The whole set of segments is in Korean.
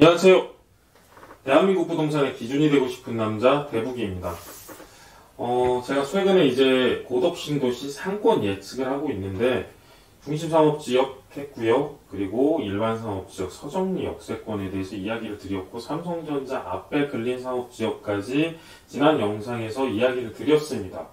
안녕하세요. 대한민국 부동산의 기준이 되고 싶은 남자 대북이입니다. 제가 최근에 이제 고덕신도시 상권 예측을 하고 있는데 중심상업지역 캣구역 그리고 일반상업지역 서정리 역세권에 대해서 이야기를 드렸고 삼성전자 앞에 근린상업지역까지 지난 영상에서 이야기를 드렸습니다.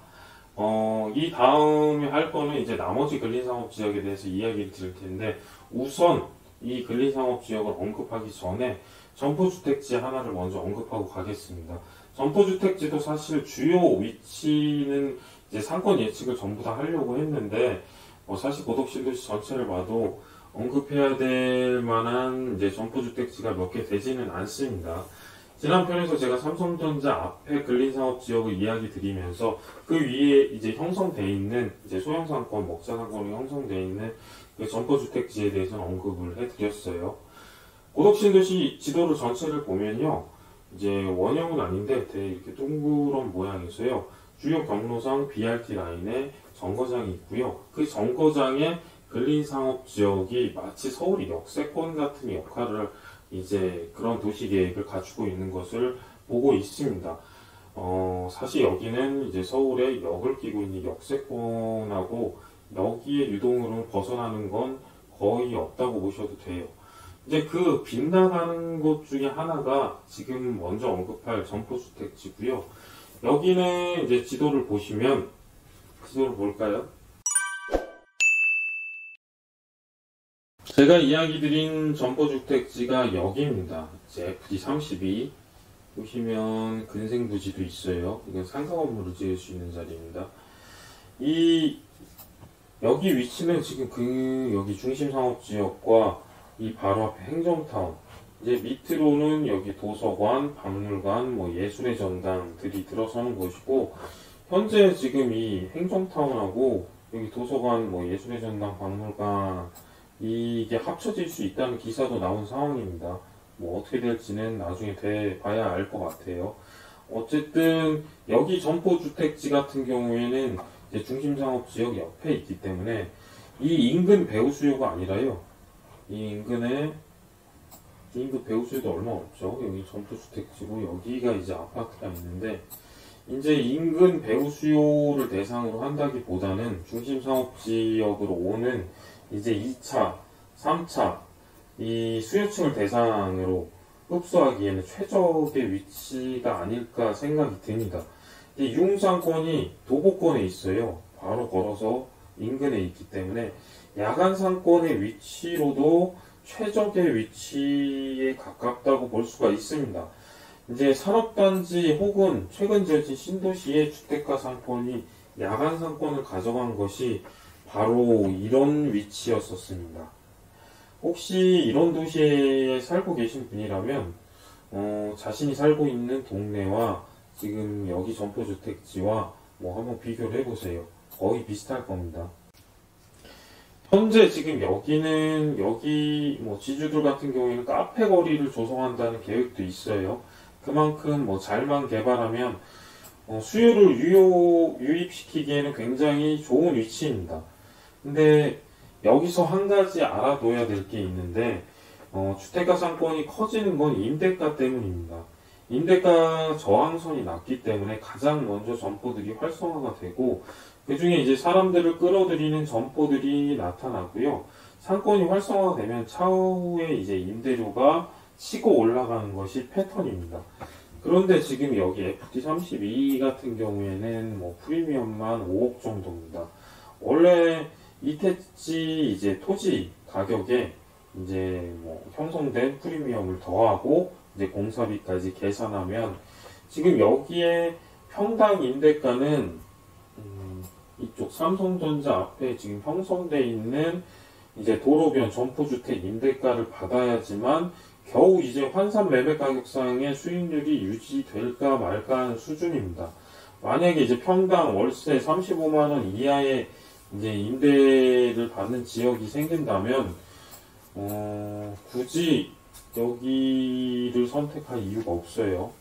이 다음에 할 거는 이제 나머지 근린상업지역에 대해서 이야기를 드릴 텐데 우선 이 근린상업지역을 언급하기 전에 점포주택지 하나를 먼저 언급하고 가겠습니다. 점포주택지도 사실 주요 위치는 이제 상권 예측을 전부 다 하려고 했는데 사실 고덕신도시 전체를 봐도 언급해야 될 만한 이제 점포주택지가 몇 개 되지는 않습니다. 지난 편에서 제가 삼성전자 앞에 근린상업지역을 이야기 드리면서 그 위에 이제 형성되어 있는 이제 소형상권, 먹자상권이 형성되어 있는 그 점포주택지에 대해서는 언급을 해드렸어요. 고덕신도시 지도를 전체를 보면요, 이제 원형은 아닌데 되게 이렇게 동그란 모양이서요. 주요 경로상 BRT 라인에 정거장이 있고요. 그 정거장에 근린상업지역이 마치 서울의 역세권 같은 역할을 이제 그런 도시계획을 갖추고 있는 것을 보고 있습니다. 사실 여기는 이제 서울의 역을 끼고 있는 역세권하고 여기에 유동으로 벗어나는 건 거의 없다고 보셔도 돼요. 이제 그 빗나가는 곳 중에 하나가 지금 먼저 언급할 점포주택지고요. 여기는 이제 지도를 보시면 지도를 볼까요? 제가 이야기 드린 점포주택지가 여기입니다. 이제 FD32 보시면 근생부지도 있어요. 이건 상가 건물을 지을 수 있는 자리입니다. 여기 위치는 지금 여기 중심상업지역과 이 바로 앞에 행정타운, 이제 밑으로는 여기 도서관, 박물관, 예술의 전당들이 들어서는 곳이고, 현재 지금 이 행정타운하고 여기 도서관, 예술의 전당, 박물관 이게 합쳐질 수 있다는 기사도 나온 상황입니다. 어떻게 될지는 나중에 봐야 알 것 같아요. 어쨌든 여기 점포주택지 같은 경우에는 이제 중심상업지역 옆에 있기 때문에 이 인근 배후 수요가 아니라요. 이 인근 배후 수요도 얼마 없죠. 여기 점포주택지고 여기가 이제 아파트가 있는데 이제 인근 배후 수요를 대상으로 한다기보다는 중심상업지역으로 오는 이제 2차, 3차 이 수요층을 대상으로 흡수하기에는 최적의 위치가 아닐까 생각이 듭니다. 이 유흥상권이 도보권에 있어요. 바로 걸어서 인근에 있기 때문에 야간 상권의 위치로도 최적의 위치에 가깝다고 볼 수가 있습니다. 이제 산업단지 혹은 최근 지어진 신도시의 주택가 상권이 야간 상권을 가져간 것이 바로 이런 위치였었습니다. 혹시 이런 도시에 살고 계신 분이라면 자신이 살고 있는 동네와 지금 여기 점포주택지와 한번 비교를 해보세요. 거의 비슷할 겁니다. 현재 지금 여기 지주들 같은 경우에는 카페 거리를 조성한다는 계획도 있어요. 그만큼 잘만 개발하면 수요를 유입시키기에는 굉장히 좋은 위치입니다. 근데 여기서 한 가지 알아둬야 될 게 있는데 주택가 상권이 커지는 건 임대가 때문입니다. 임대가 저항선이 낮기 때문에 가장 먼저 점포들이 활성화가 되고 그 중에 이제 사람들을 끌어들이는 점포들이 나타나고요. 상권이 활성화가 되면 차후에 이제 임대료가 치고 올라가는 것이 패턴입니다. 그런데 지금 여기 FD32 같은 경우에는 프리미엄만 5억 정도입니다. 원래 이택지 이제 토지 가격에 이제 형성된 프리미엄을 더하고 이제 공사비까지 계산하면 지금 여기에 평당 임대가는 이쪽 삼성전자 앞에 지금 형성되어 있는 이제 도로변 점포주택 임대가를 받아야지만 겨우 이제 환산 매매 가격상의 수익률이 유지될까 말까 하는 수준입니다. 만약에 이제 평당 월세 35만원 이하의 이제 임대를 받는 지역이 생긴다면 굳이 여기를 선택할 이유가 없어요.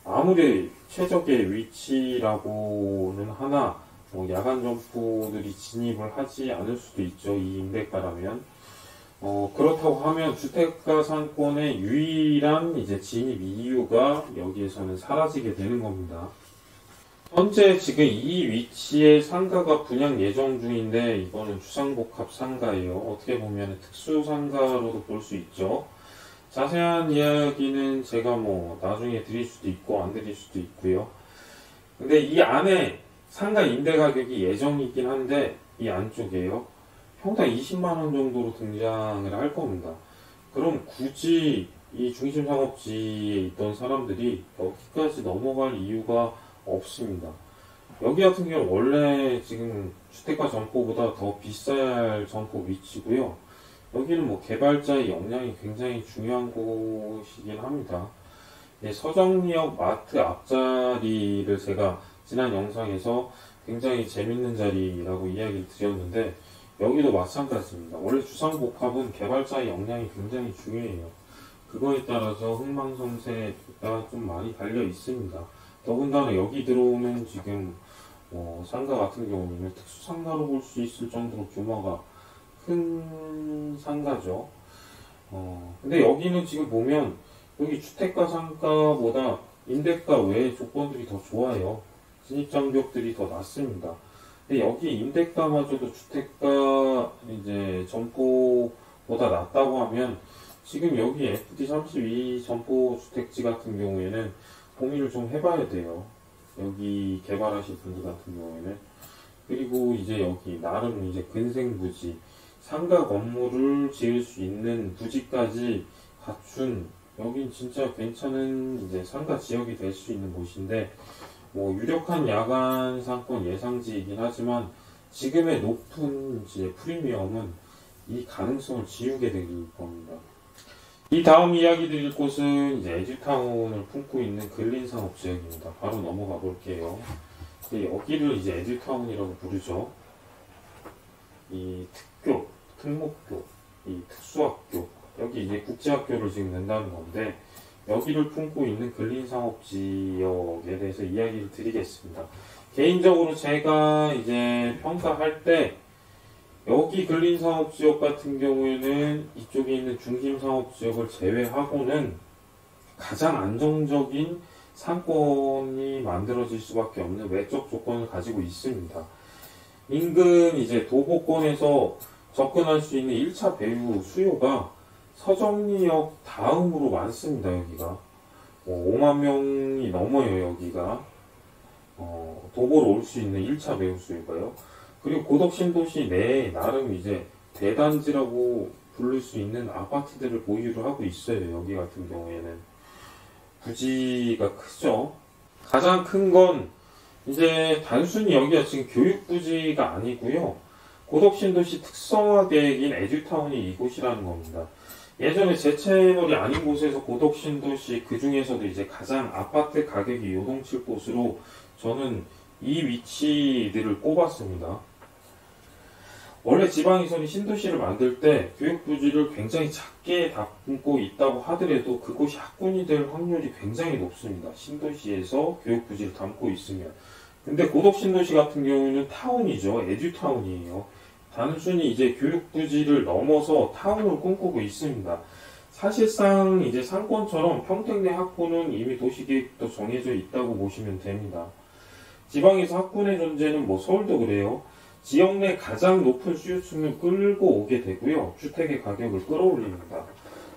아무리 최적의 위치라고는 하나 야간 점포들이 진입을 하지 않을 수도 있죠. 이 임대가라면. 그렇다고 하면 주택가 상권의 유일한 이제 진입 이유가 여기에서는 사라지게 되는 겁니다. 현재 지금 이 위치에 상가가 분양 예정 중인데 이거는 주상복합 상가예요. 어떻게 보면 특수 상가로도 볼 수 있죠. 자세한 이야기는 제가 뭐 나중에 드릴 수도 있고 안 드릴 수도 있고요. 근데 이 안에 상가 임대 가격이 예정이긴 한데 이 안쪽에요. 평당 20만 원 정도로 등장을 할 겁니다. 그럼 굳이 이 중심 상업지에 있던 사람들이 여기까지 넘어갈 이유가 없습니다. 여기 같은 경우는 원래 지금 주택가 점포보다 더 비쌀 점포 위치고요. 여기는 뭐 개발자의 역량이 굉장히 중요한 곳이긴 합니다. 서정리역 마트 앞자리를 제가 지난 영상에서 굉장히 재밌는 자리라고 이야기를 드렸는데 여기도 마찬가지입니다. 원래 주상복합은 개발자의 역량이 굉장히 중요해요. 그거에 따라서 흥망성쇠가 좀 많이 달려 있습니다. 더군다나 여기 들어오는 지금 상가 같은 경우는 특수상가로 볼 수 있을 정도로 규모가 큰 상가죠. 근데 여기는 지금 보면 여기 주택가 상가보다 임대가 외의 조건들이 더 좋아요. 진입장벽들이 더 낮습니다. 근데 여기 임대가마저도 주택가 이제 점포보다 낮다고 하면 지금 여기 FD32 점포 주택지 같은 경우에는 고민을 좀 해봐야 돼요. 여기 개발하실 분들 같은 경우에는. 그리고 이제 여기 나름 이제 근생부지 상가 건물을 지을 수 있는 부지까지 갖춘 여긴 진짜 괜찮은 이제 상가 지역이 될 수 있는 곳인데 뭐 유력한 야간 상권 예상지이긴 하지만 지금의 높은 이제 프리미엄은 이 가능성을 지우게 될 겁니다. 이 다음 이야기 드릴 곳은 이제 에듀타운을 품고 있는 근린상업지역입니다. 바로 넘어가 볼게요. 여기를 이제 에듀타운이라고 부르죠. 이 특교, 특목교, 이 특수학교, 여기 이제 국제학교를 지금 낸다는 건데 여기를 품고 있는 근린상업지역에 대해서 이야기를 드리겠습니다. 개인적으로 제가 이제 평가할 때 여기 근린상업지역 같은 경우에는 이쪽에 있는 중심상업지역을 제외하고는 가장 안정적인 상권이 만들어질 수밖에 없는 외적 조건을 가지고 있습니다. 인근 이제 도보권에서 접근할 수 있는 1차 배후 수요가 서정리역 다음으로 많습니다. 여기가 5만 명이 넘어요. 여기가 도보로 올 수 있는 1차 배후 수요가요. 그리고 고덕신도시 내에 나름 이제 대단지라고 부를 수 있는 아파트들을 보유를 하고 있어요. 여기 같은 경우에는 부지가 크죠. 가장 큰 건 이제 단순히 여기가 지금 교육부지가 아니고요. 고덕신도시 특성화 계획인 에듀타운이 이곳이라는 겁니다. 예전에 제 채널이 아닌 곳에서 고덕신도시 그 중에서도 이제 가장 아파트 가격이 요동칠 곳으로 저는 이 위치들을 꼽았습니다. 원래 지방에서는 신도시를 만들 때 교육부지를 굉장히 작게 담고 있다고 하더라도 그곳이 학군이 될 확률이 굉장히 높습니다. 신도시에서 교육부지를 담고 있으면. 근데 고덕신도시 같은 경우는 타운이죠. 에듀타운이에요. 단순히 이제 교육부지를 넘어서 타운을 꿈꾸고 있습니다. 사실상 이제 상권처럼 평택 내 학군은 이미 도시계획도 정해져 있다고 보시면 됩니다. 지방에서 학군의 존재는 뭐 서울도 그래요. 지역 내 가장 높은 수요층을 끌고 오게 되고요. 주택의 가격을 끌어올립니다.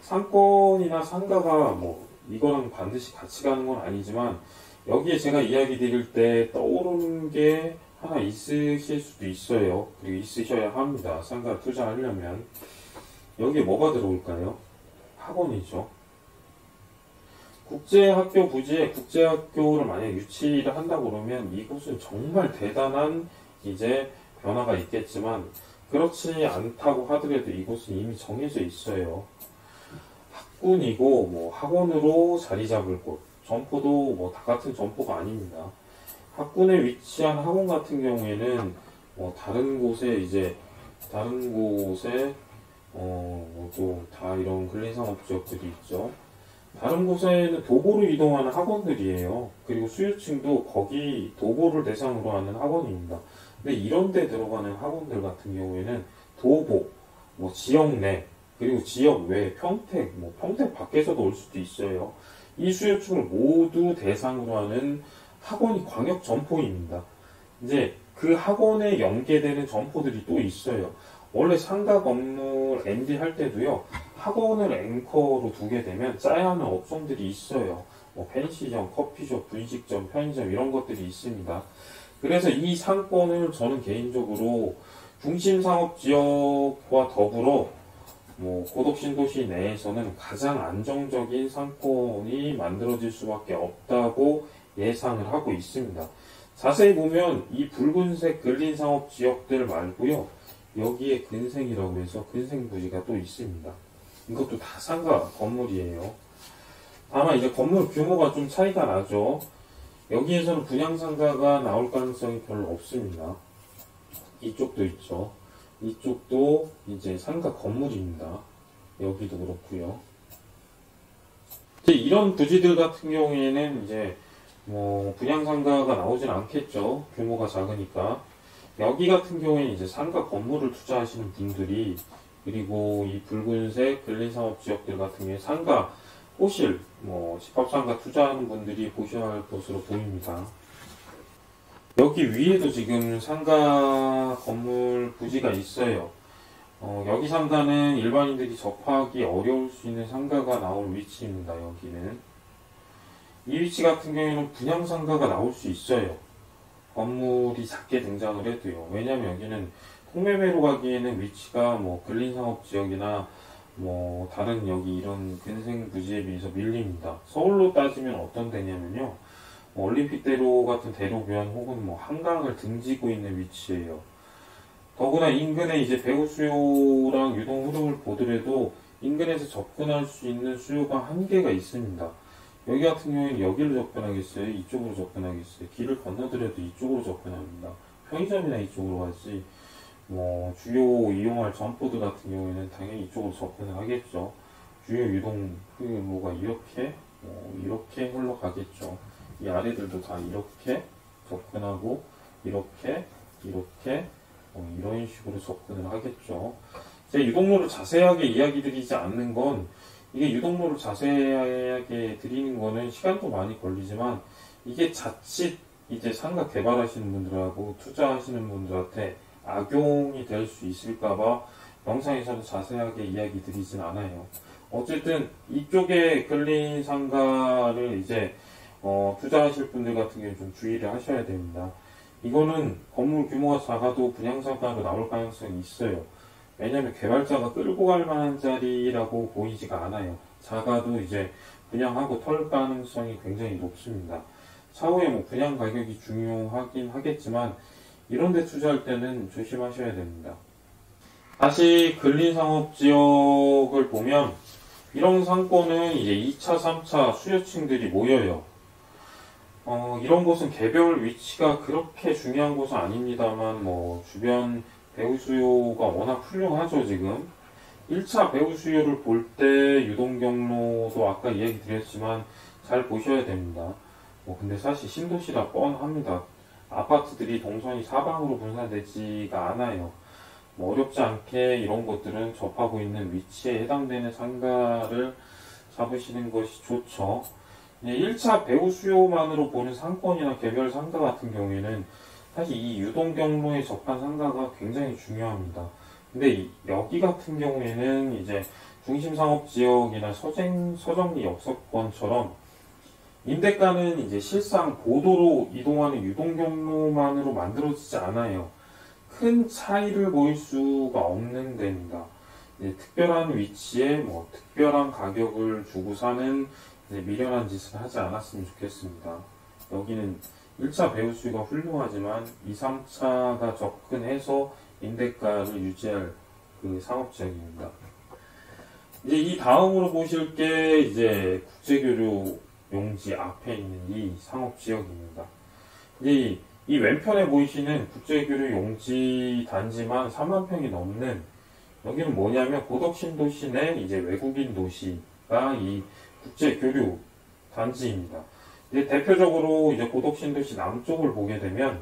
상권이나 상가가 뭐 이거랑 반드시 같이 가는 건 아니지만 여기에 제가 이야기 드릴 때 떠오르는 게 하나 있으실 수도 있어요. 그리고 있으셔야 합니다. 상가 투자하려면. 여기에 뭐가 들어올까요? 학원이죠. 국제학교 부지에 국제학교를 만약 유치를 한다고 그러면 이곳은 정말 대단한 이제 변화가 있겠지만 그렇지 않다고 하더라도 이곳은 이미 정해져 있어요. 학군이고 뭐 학원으로 자리 잡을 곳, 점포도 뭐 다 같은 점포가 아닙니다. 학군에 위치한 학원 같은 경우에는 뭐 다른 곳에 또 다 이런 근린상업지역들이 있죠. 다른 곳에는 도보로 이동하는 학원들이에요. 그리고 수요층도 거기 도보를 대상으로 하는 학원입니다. 근데 이런 데 들어가는 학원들 같은 경우에는 도보, 뭐 지역 내, 그리고 지역 외 평택, 뭐 평택 밖에서도 올 수도 있어요. 이 수요층을 모두 대상으로 하는 학원이 광역 점포입니다. 이제 그 학원에 연계되는 점포들이 또 있어요. 원래 상가 건물 MD 할 때도요, 학원을 앵커로 두게 되면 짜야 하는 업종들이 있어요. 뭐 펜시점, 커피숍, 분식점, 편의점 이런 것들이 있습니다. 그래서 이 상권을 저는 개인적으로 중심상업지역과 더불어 뭐 고덕신도시 내에서는 가장 안정적인 상권이 만들어질 수밖에 없다고 예상을 하고 있습니다. 자세히 보면 이 붉은색 근린상업 지역들 말고요, 여기에 근생이라고 해서 근생 부지가 또 있습니다. 이것도 다 상가 건물이에요. 다만 이제 건물 규모가 좀 차이가 나죠. 여기에서는 분양상가가 나올 가능성이 별로 없습니다. 이쪽도 있죠. 이쪽도 이제 상가 건물입니다. 여기도 그렇고요. 이제 이런 부지들 같은 경우에는 이제 뭐 분양상가가 나오진 않겠죠. 규모가 작으니까. 여기 같은 경우에는 이제 상가 건물을 투자하시는 분들이, 그리고 이 붉은색 근린상업 지역들 같은 경우에 상가, 호실, 뭐 집합상가 투자하는 분들이 보셔야 할 것으로 보입니다. 여기 위에도 지금 상가 건물 부지가 있어요. 여기 상가는 일반인들이 접하기 어려울 수 있는 상가가 나올 위치입니다. 여기는. 이 위치 같은 경우에는 분양상가가 나올 수 있어요. 건물이 작게 등장을 해도요. 왜냐면 여기는 통매매로 가기에는 위치가 뭐 근린상업지역이나 뭐 다른 여기 이런 근생부지에 비해서 밀립니다. 서울로 따지면 어떤 데냐면요, 올림픽대로 같은 대로변 혹은 뭐 한강을 등지고 있는 위치예요. 더구나 인근에 이제 배우 수요랑 유동 흐름을 보더라도 인근에서 접근할 수 있는 수요가 한계가 있습니다. 여기 같은 경우에는 여기로 접근하겠어요? 이쪽으로 접근하겠어요? 길을 건너더라도 이쪽으로 접근합니다. 편의점이나 이쪽으로 가지, 뭐 주요 이용할 점포들 같은 경우에는 당연히 이쪽으로 접근을 하겠죠. 주요 유동 흐로가 이렇게 흘러가겠죠. 이 아래들도 다 이렇게 접근하고 이렇게 이런 식으로 접근을 하겠죠. 제가 유동로를 자세하게 이야기 드리지 않는 건, 이게 유동로를 자세하게 드리는 거는 시간도 많이 걸리지만, 이게 자칫 이제 상가 개발하시는 분들하고 투자하시는 분들한테 악용이 될 수 있을까봐 영상에서는 자세하게 이야기 드리진 않아요. 어쨌든 이쪽에 근린 상가를 이제 투자하실 분들 같은 경우는 좀 주의를 하셔야 됩니다. 이거는 건물 규모가 작아도 분양상가로 나올 가능성이 있어요. 왜냐하면 개발자가 끌고 갈 만한 자리라고 보이지가 않아요. 작아도 이제 분양하고 털 가능성이 굉장히 높습니다. 차후에 뭐 분양 가격이 중요하긴 하겠지만 이런 데 투자할 때는 조심하셔야 됩니다. 다시 근린상업지역을 보면 이런 상권은 이제 2차, 3차 수요층들이 모여요. 이런 곳은 개별 위치가 그렇게 중요한 곳은 아닙니다만 뭐 주변 배우 수요가 워낙 훌륭하죠. 지금 1차 배우 수요를 볼 때 유동 경로도 아까 이야기 드렸지만 잘 보셔야 됩니다. 근데 사실 신도시라 뻔합니다. 아파트들이 동선이 사방으로 분산되지가 않아요. 어렵지 않게 이런 것들은 접하고 있는 위치에 해당되는 상가를 잡으시는 것이 좋죠. 1차 배우 수요만으로 보는 상권이나 개별 상가 같은 경우에는 사실 이 유동 경로에 접한 상가가 굉장히 중요합니다. 근데 여기 같은 경우에는 이제 중심상업지역이나 서정리 역세권처럼 임대가는 이제 실상 보도로 이동하는 유동 경로만으로 만들어지지 않아요. 큰 차이를 보일 수가 없는 데입니다. 특별한 위치에 특별한 가격을 주고 사는 미련한 짓을 하지 않았으면 좋겠습니다. 여기는 1차 배우 수요가 훌륭하지만 2, 3차가 접근해서 임대가를 유지할 그 상업지역입니다. 이제 이 다음으로 보실 게 이제 국제교류 용지 앞에 있는 이 상업지역입니다. 이제 이 왼편에 보이시는 국제교류 용지 단지만 3만 평이 넘는, 여기는 뭐냐면 고덕신도시 내 이제 외국인 도시가 이 국제교류 단지입니다. 이제 대표적으로 이제 고덕신도시 남쪽을 보게 되면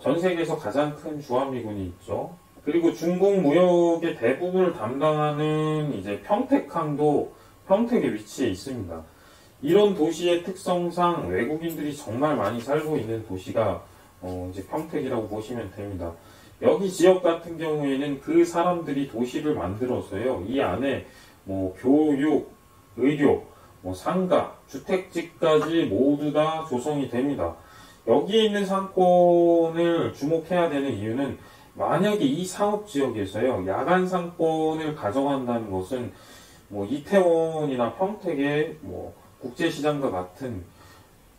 전 세계에서 가장 큰 주한미군이 있죠. 그리고 중국 무역의 대부분을 담당하는 이제 평택항도 평택에 위치해 있습니다. 이런 도시의 특성상 외국인들이 정말 많이 살고 있는 도시가 이제 평택이라고 보시면 됩니다. 여기 지역 같은 경우에는 그 사람들이 도시를 만들어서요, 이 안에 뭐 교육, 의료, 뭐 상가, 주택지까지 모두 다 조성이 됩니다. 여기에 있는 상권을 주목해야 되는 이유는, 만약에 이 사업지역에서요 야간 상권을 가져간다는 것은 뭐 이태원이나 평택의 뭐 국제시장과 같은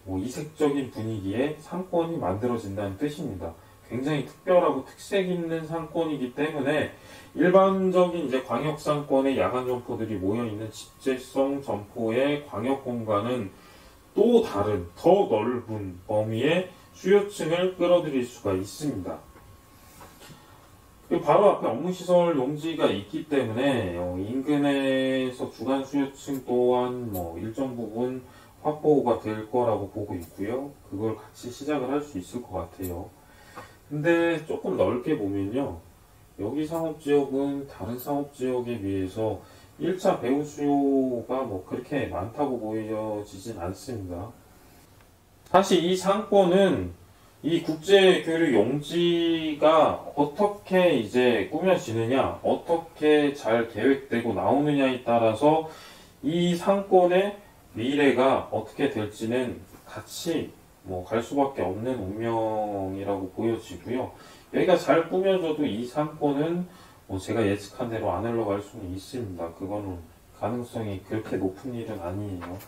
뭐 이색적인 분위기의 상권이 만들어진다는 뜻입니다. 굉장히 특별하고 특색 있는 상권이기 때문에 일반적인 이제 광역 상권의 야간 점포들이 모여 있는 집재성 점포의 광역 공간은 또 다른 더 넓은 범위의 수요층을 끌어들일 수가 있습니다. 바로 앞에 업무시설 용지가 있기 때문에 인근에서 주간 수요층 또한 뭐 일정 부분 확보가 될 거라고 보고 있고요. 그걸 같이 시작을 할 수 있을 것 같아요. 근데 조금 넓게 보면요, 여기 상업지역은 다른 상업지역에 비해서 1차 배우 수요가 뭐 그렇게 많다고 보여지진 않습니다. 사실 이 상권은 이 국제교류 용지가 어떻게 이제 꾸며지느냐, 어떻게 잘 계획되고 나오느냐에 따라서 이 상권의 미래가 어떻게 될지는 같이 뭐 갈 수밖에 없는 운명이라고 보여지고요. 여기가 잘 꾸며져도 이 상권은 뭐 제가 예측한 대로 안 흘러갈 수는 있습니다. 그거는 가능성이 그렇게 높은 일은 아니에요.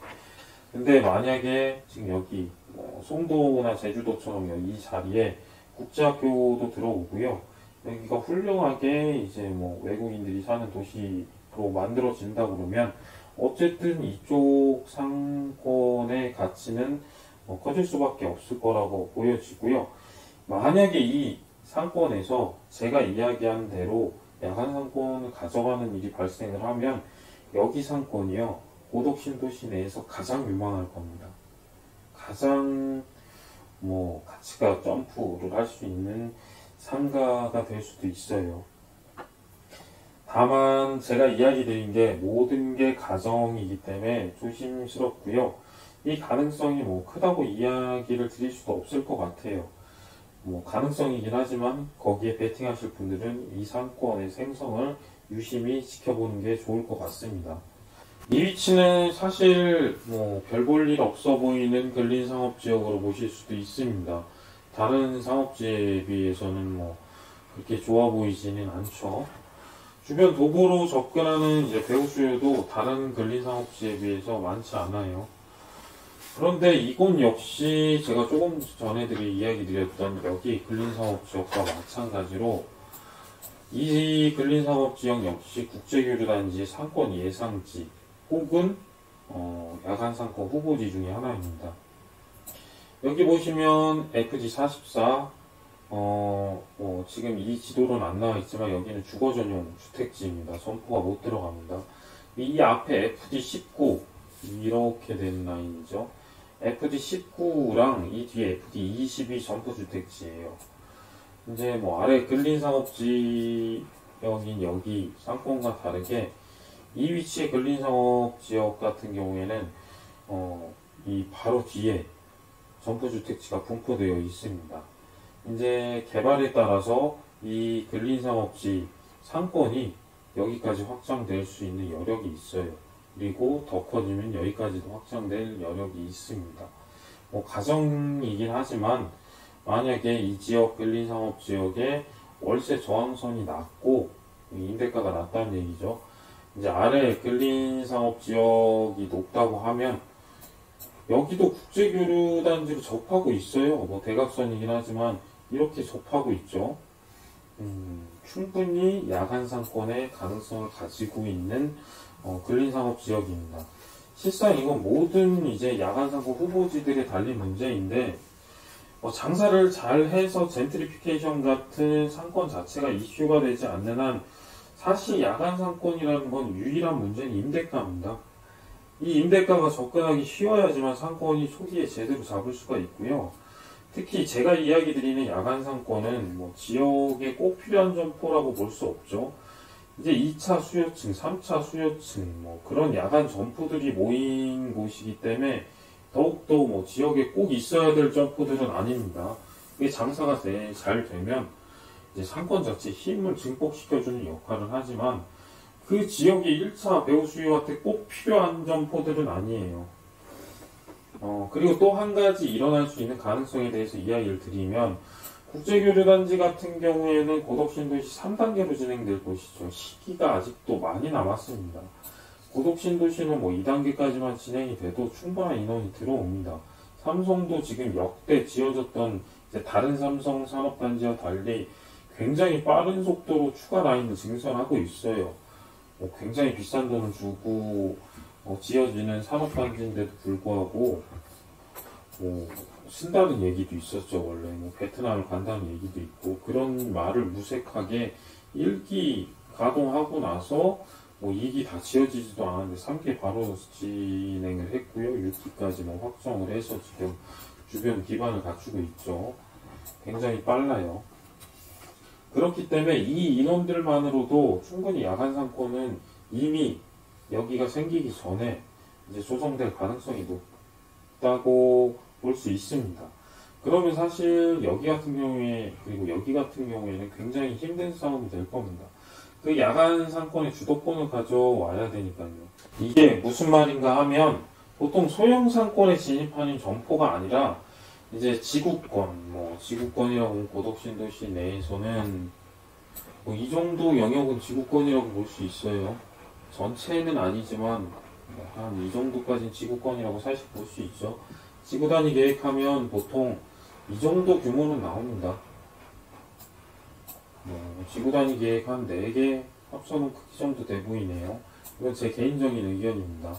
근데 만약에 지금 여기 뭐 송도나 제주도처럼 이 자리에 국제학교도 들어오고요, 여기가 훌륭하게 이제 뭐 외국인들이 사는 도시로 만들어진다 그러면 어쨌든 이쪽 상권의 가치는 커질 수밖에 없을 거라고 보여지고요. 만약에 이 상권에서 제가 이야기한 대로 야간 상권을 가져가는 일이 발생을 하면 여기 상권이요, 고덕 신도시 내에서 가장 유망할 겁니다. 가장 뭐 가치가 점프를 할 수 있는 상가가 될 수도 있어요. 다만 제가 이야기 드린 게 모든 게 가정이기 때문에 조심스럽고요. 이 가능성이 뭐 크다고 이야기를 드릴 수도 없을 것 같아요. 뭐 가능성이긴 하지만 거기에 베팅하실 분들은 이 상권의 생성을 유심히 지켜보는 게 좋을 것 같습니다. 이 위치는 사실 뭐 별 볼 일 없어 보이는 근린 상업지역으로 보실 수도 있습니다. 다른 상업지에 비해서는 뭐 그렇게 좋아 보이지는 않죠. 주변 도보로 접근하는 이제 배우 수요도 다른 근린 상업지에 비해서 많지 않아요. 그런데 이곳 역시 제가 조금 전에 이야기 드렸던 여기 근린 상업지역과 마찬가지로 이 근린 상업지역 역시 국제교류단지의 상권 예상지 혹은 야간 상권 후보지 중에 하나입니다. 여기 보시면 FD44, 지금 이 지도로는 안 나와 있지만 여기는 주거 전용 주택지입니다. 점포가 못 들어갑니다. 이 앞에 FD19 이렇게 된 라인이죠. FD19랑 이 뒤에 FD22 점포주택지예요. 이제 뭐 아래 근린상업지역인 여기 상권과 다르게 이 위치의 근린상업지역 같은 경우에는 이 바로 뒤에 점포주택지가 분포되어 있습니다. 이제 개발에 따라서 이 근린상업지 상권이 여기까지 확장될 수 있는 여력이 있어요. 그리고 더 커지면 여기까지도 확장될 여력이 있습니다. 뭐 가정이긴 하지만 만약에 이 지역 근린상업지역에 월세 저항선이 낮고 임대가가 낮다는 얘기죠. 이제 아래 근린상업지역이 높다고 하면 여기도 국제교류단지로 접하고 있어요. 뭐 대각선이긴 하지만 이렇게 접하고 있죠. 충분히 야간 상권의 가능성을 가지고 있는 근린상업지역입니다. 실상 이건 모든 이제 야간 상권 후보지들에 달린 문제인데 장사를 잘 해서 젠트리피케이션 같은 상권 자체가 이슈가 되지 않는 한 사실 야간 상권이라는 건 유일한 문제는 임대가입니다. 이 임대가가 접근하기 쉬워야지만 상권이 초기에 제대로 잡을 수가 있고요. 특히 제가 이야기 드리는 야간 상권은 뭐 지역에 꼭 필요한 점포라고 볼 수 없죠. 이제 2차 수요층, 3차 수요층, 뭐 그런 야간 점포들이 모인 곳이기 때문에 더욱더 뭐 지역에 꼭 있어야 될 점포들은 아닙니다. 이게 장사가 잘 되면 이제 상권 자체에 힘을 증폭시켜주는 역할을 하지만 그 지역의 1차 배후 수요한테 꼭 필요한 점포들은 아니에요. 그리고 또 한 가지 일어날 수 있는 가능성에 대해서 이야기를 드리면 국제교류단지 같은 경우에는 고덕신도시 3단계로 진행될 것이죠. 시기가 아직도 많이 남았습니다. 고덕신도시는 뭐 2단계까지만 진행이 돼도 충분한 인원이 들어옵니다. 삼성도 지금 역대 지어졌던 이제 다른 삼성 산업단지와 달리 굉장히 빠른 속도로 추가 라인을 증설하고 있어요. 굉장히 비싼 돈을 주고 지어지는 산업단지인데도 불구하고 쓴다는 얘기도 있었죠. 원래 베트남을 간다는 얘기도 있고 그런 말을 무색하게 1기 가동하고 나서 2기 다 지어지지도 않았는데 3기 바로 진행을 했고요. 6기까지 확정을 해서 지금 주변 기반을 갖추고 있죠. 굉장히 빨라요. 그렇기 때문에 이 인원들만으로도 충분히 야간 상권은 이미 여기가 생기기 전에 이제 조성될 가능성이 높다고 볼 수 있습니다. 그러면 사실 여기 같은 경우에 그리고 여기 같은 경우에는 굉장히 힘든 싸움이 될 겁니다. 그 야간 상권의 주도권을 가져와야 되니까요. 이게 무슨 말인가 하면 보통 소형 상권에 진입하는 점포가 아니라 이제 지구권, 지구권이라고 하면 고덕신도시 내에서는 이 정도 영역은 지구권이라고 볼 수 있어요. 전체는 아니지만 한 이 정도까지는 지구권이라고 사실 볼 수 있죠. 지구단위 계획하면 보통 이 정도 규모는 나옵니다. 지구단위 계획 한 4개 합쳐놓은 크기 정도 돼 보이네요. 이건 제 개인적인 의견입니다.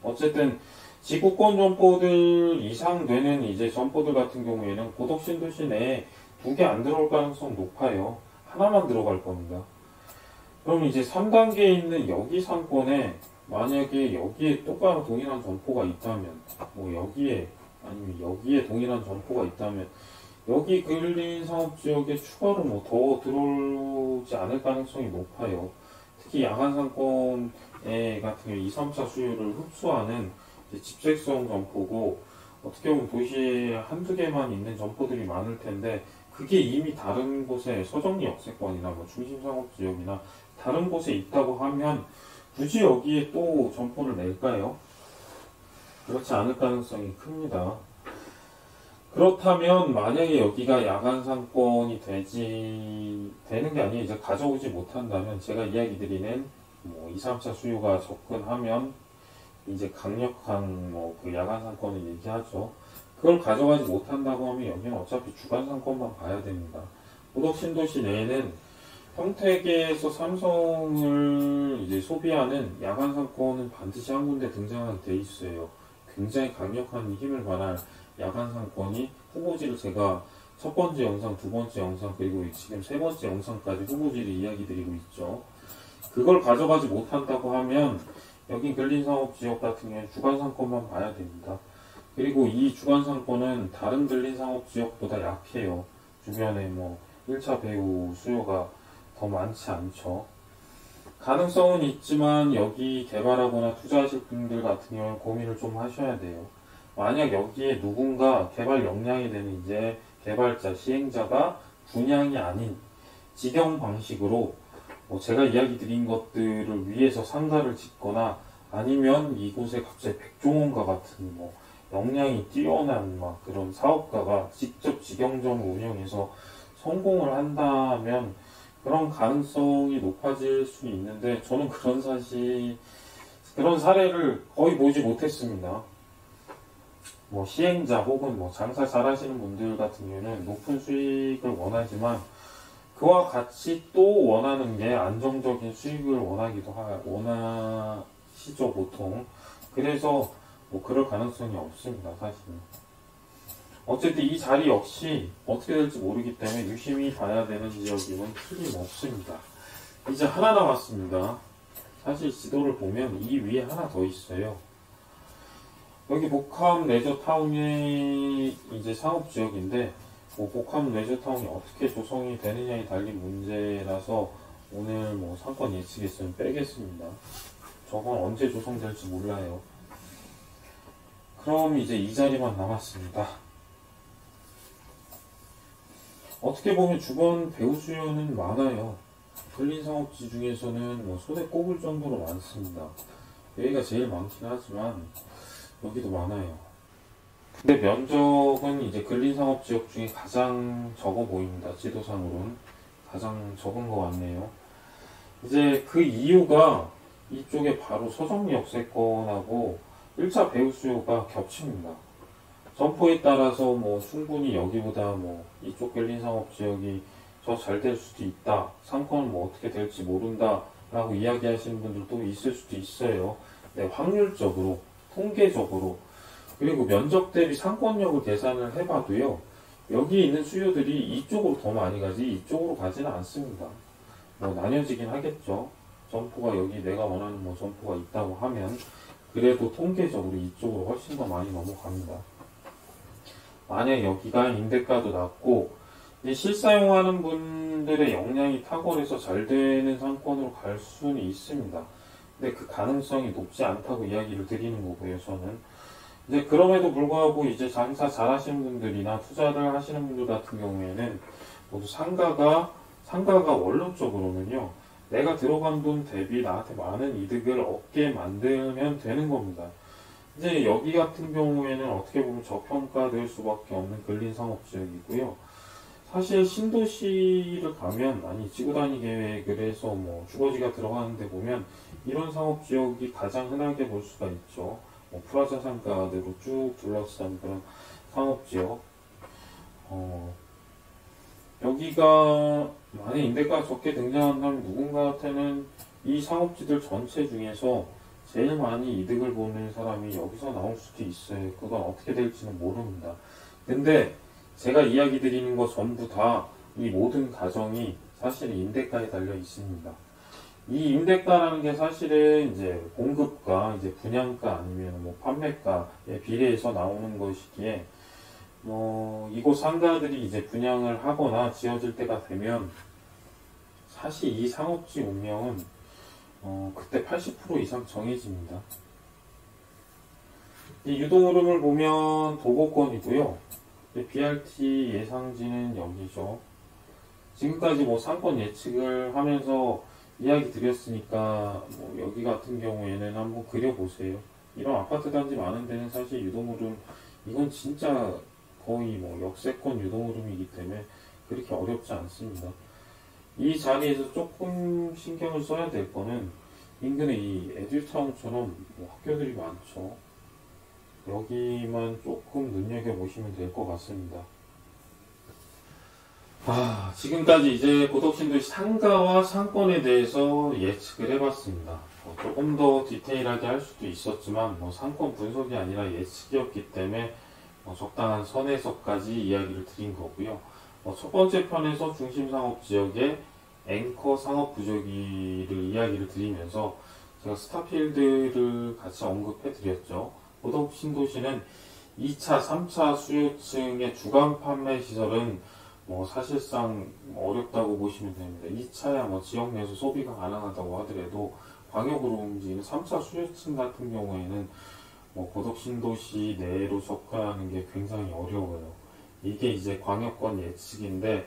어쨌든 지구권 점포들 이상 되는 이제 점포들 같은 경우에는 고덕신도시 내에 2개 안 들어올 가능성 높아요. 하나만 들어갈 겁니다. 그럼 이제 3단계에 있는 여기 상권에 만약에 여기에 똑바로 동일한 점포가 있다면 여기에 아니면 여기에 동일한 점포가 있다면 여기 근린 상업지역에 추가로 더 들어오지 않을 가능성이 높아요. 특히 야간 상권에 같은 경우 2, 3차 수요를 흡수하는 집색성 점포고 어떻게 보면 도시에 한두 개만 있는 점포들이 많을 텐데 그게 이미 다른 곳에 서정리 역세권이나 중심상업지역이나 다른 곳에 있다고 하면 굳이 여기에 또 점포를 낼까요? 그렇지 않을 가능성이 큽니다. 그렇다면 만약에 여기가 야간 상권이 되는 게 아니에요. 이제 가져오지 못한다면 제가 이야기 드리는 2, 3차 수요가 접근하면 이제 강력한 그 야간 상권을 얘기하죠. 그걸 가져가지 못한다고 하면 여기는 어차피 주간 상권만 봐야 됩니다. 고덕신도시 내에는 평택에서 삼성을 이제 소비하는 야간 상권은 반드시 한 군데 등장하게 돼 있어요. 굉장히 강력한 힘을 발할 야간 상권이 후보지를 제가 첫 번째 영상, 두 번째 영상, 그리고 지금 세 번째 영상까지 후보지를 이야기 드리고 있죠. 그걸 가져가지 못한다고 하면 여기 근린상업지역 같은 경우는 주간상권만 봐야 됩니다. 그리고 이 주간상권은 다른 근린상업지역보다 약해요. 주변에 1차 배후 수요가 더 많지 않죠. 가능성은 있지만 여기 개발하거나 투자하실 분들 같은 경우는 고민을 좀 하셔야 돼요. 만약 여기에 누군가 개발 역량이 되는 이제 개발자, 시행자가 분양이 아닌 직영 방식으로 제가 이야기 드린 것들을 위해서 상가를 짓거나 아니면 이곳에 갑자기 백종원과 같은 역량이 뛰어난 그런 사업가가 직접 직영점을 운영해서 성공을 한다면 그런 가능성이 높아질 수 있는데 저는 그런 사례를 거의 보지 못했습니다. 시행자 혹은 장사 잘하시는 분들 같은 경우는 높은 수익을 원하지만 그와 같이 또 원하는 게 안정적인 수익을 원하시죠, 보통. 그래서 그럴 가능성이 없습니다, 사실은. 어쨌든 이 자리 역시 어떻게 될지 모르기 때문에 유심히 봐야 되는 지역임은 틀림없습니다. 이제 하나 남았습니다. 사실 지도를 보면 이 위에 하나 더 있어요. 여기 복합 레저타운이 이제 상업지역인데, 뭐 복합 레저타운이 어떻게 조성이 되느냐에 달린 문제라서 오늘 뭐 상권 예측했으면 빼겠습니다. 저건 언제 조성될지 몰라요. 그럼 이제 이 자리만 남았습니다. 어떻게 보면 주변 배우 수요는 많아요. 근린 상업지 중에서는 뭐 손에 꼽을 정도로 많습니다. 여기가 제일 많긴 하지만 여기도 많아요. 근데 면적은 이제 근린 상업지역 중에 가장 적어 보입니다. 지도상으로는 가장 적은 것 같네요. 이제 그 이유가 이쪽에 바로 서정리 역세권하고 1차 배우 수요가 겹칩니다. 점포에 따라서 뭐 충분히 여기보다 뭐 이쪽 근린 상업지역이 더 잘 될 수도 있다. 상권은 뭐 어떻게 될지 모른다. 라고 이야기하시는 분들도 있을 수도 있어요. 네, 확률적으로, 통계적으로, 그리고 면적 대비 상권력을 계산을 해봐도요. 여기 있는 수요들이 이쪽으로 더 많이 가지 이쪽으로 가지는 않습니다. 뭐 나뉘어지긴 하겠죠. 점포가 여기 내가 원하는 뭐 점포가 있다고 하면 그래도 통계적으로 이쪽으로 훨씬 더 많이 넘어갑니다. 만약 여기가 임대가도 낮고 실사용하는 분들의 역량이 탁월해서 잘 되는 상권으로 갈 수는 있습니다. 근데 그 가능성이 높지 않다고 이야기를 드리는 거고요, 저는. 이제 그럼에도 불구하고 이제 장사 잘 하시는 분들이나 투자를 하시는 분들 같은 경우에는 모두 상가가 원론적으로는요, 내가 들어간 돈 대비 나한테 많은 이득을 얻게 만들면 되는 겁니다. 이제 여기 같은 경우에는 어떻게 보면 저평가될 수밖에 없는 근린 상업지역이고요. 사실 신도시를 가면, 아니 지구단위 계획을 해서 뭐 주거지가 들어가는데 보면 이런 상업지역이 가장 흔하게 볼 수가 있죠. 뭐 프라자 상가대로 쭉 둘러싼 그런 상업지역. 여기가 만약 임대가 적게 등장한다면 누군가한테는 이 상업지들 전체 중에서 제일 많이 이득을 보는 사람이 여기서 나올 수도 있어요. 그건 어떻게 될지는 모릅니다. 근데 제가 이야기 드리는 거 전부 다 이 모든 가정이 사실 임대가에 달려 있습니다. 이 임대가라는 게 사실은 이제 공급가, 이제 분양가 아니면 뭐 판매가에 비례해서 나오는 것이기에 이곳 상가들이 이제 분양을 하거나 지어질 때가 되면 사실 이 상업지 운명은 그때 80% 이상 정해집니다. 이 유동흐름을 보면 도곡권이고요. BRT 예상지는 여기죠. 지금까지 뭐 상권 예측을 하면서 이야기 드렸으니까 뭐 여기 같은 경우에는 한번 그려보세요. 이런 아파트 단지 많은 데는 사실 유동흐름, 이건 진짜 거의 뭐 역세권 유동흐름이기 때문에 그렇게 어렵지 않습니다. 이 자리에서 조금 신경을 써야 될 거는 인근에 이 에듀타운처럼 뭐 학교들이 많죠. 여기만 조금 눈여겨보시면 될 것 같습니다. 지금까지 이제 고덕신도시 상가와 상권에 대해서 예측을 해봤습니다. 조금 더 디테일하게 할 수도 있었지만 상권 분석이 아니라 예측이었기 때문에 적당한 선에서까지 이야기를 드린 거고요. 첫 번째 편에서 중심상업지역의 앵커 상업부조기를 이야기를 드리면서 제가 스타필드를 같이 언급해 드렸죠. 고덕신도시는 2차, 3차 수요층의 주간 판매 시설은 사실상 어렵다고 보시면 됩니다. 2차야 지역 내에서 소비가 가능하다고 하더라도 광역으로 움직이는 3차 수요층 같은 경우에는 고덕신도시 내로 접근하는 게 굉장히 어려워요. 이게 이제 광역권 예측인데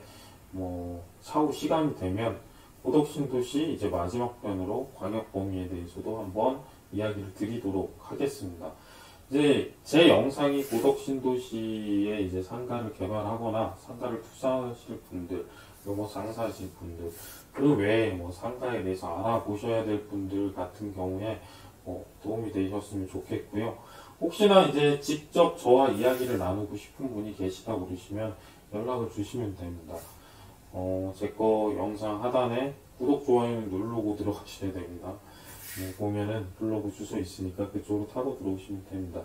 차후 시간이 되면 고덕신도시 이제 마지막 편으로 광역 범위에 대해서도 한번 이야기를 드리도록 하겠습니다. 이제 제 영상이 고덕신도시에 이제 상가를 개발하거나 상가를 투자하실 분들, 장사하실 분들, 그 외에 상가에 대해서 알아보셔야 될 분들 같은 경우에 도움이 되셨으면 좋겠고요. 혹시나 이제 직접 저와 이야기를 나누고 싶은 분이 계시다 그러시면 연락을 주시면 됩니다. 제 거 영상 하단에 구독, 좋아요는 누르고 들어가셔야 됩니다. 보면은 블로그 주소 있으니까 그쪽으로 타고 들어오시면 됩니다.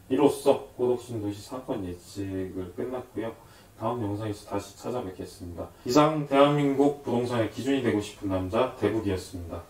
이로써 고덕신도시 상권 예측을 끝났고요. 다음 영상에서 다시 찾아뵙겠습니다. 이상 대한민국 부동산의 기준이 되고 싶은 남자 대북이었습니다.